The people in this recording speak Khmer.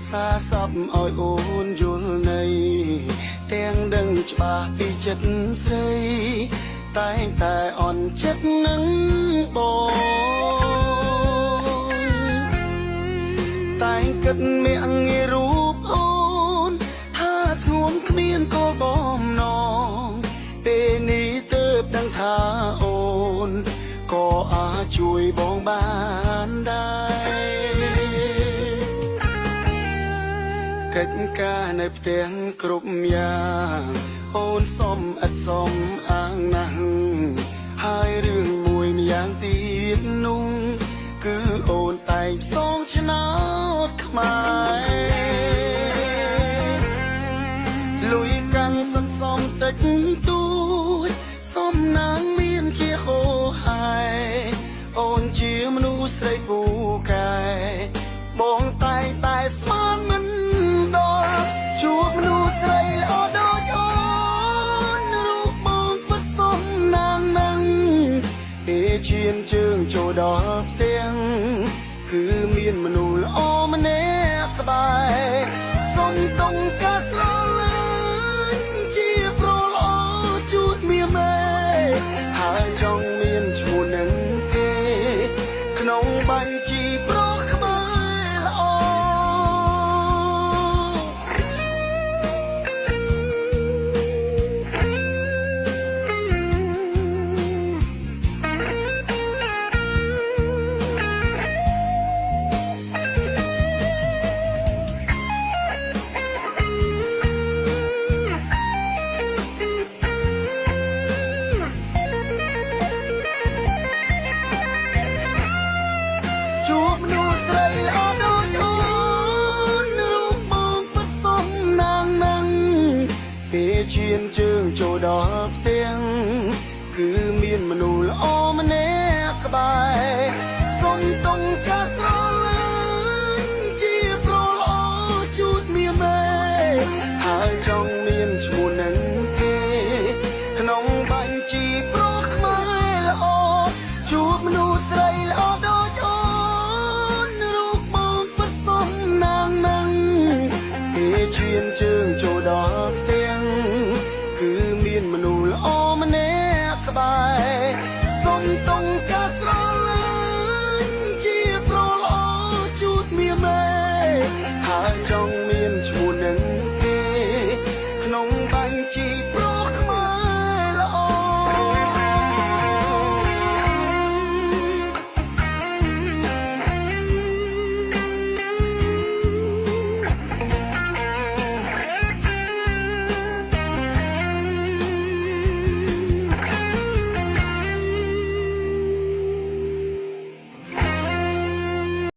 សាសពឲ្យអូនយល់ន័យទាំងដឹងច្បាស់ពីចិត្តស្រីតែងតែអន់ចិត្តនឹងបងតែងគិតមាក់ងាយរូបអូនថាស្ងួនគ្មានគោលបំណងពេលនេះទើបដឹងថាអូនក៏អាចជួយបងបានដែរកិច្ចការនៅផ្ទះគ្រប់យ៉ាងអូនសុំឥតសុំអាងណាស់ហើយរឿងមួយម្យ៉ាងទៀតនោះគឺអូនតែងផ្សងឆ្នោតខ្មែរលុយកាន់សន្សំតិច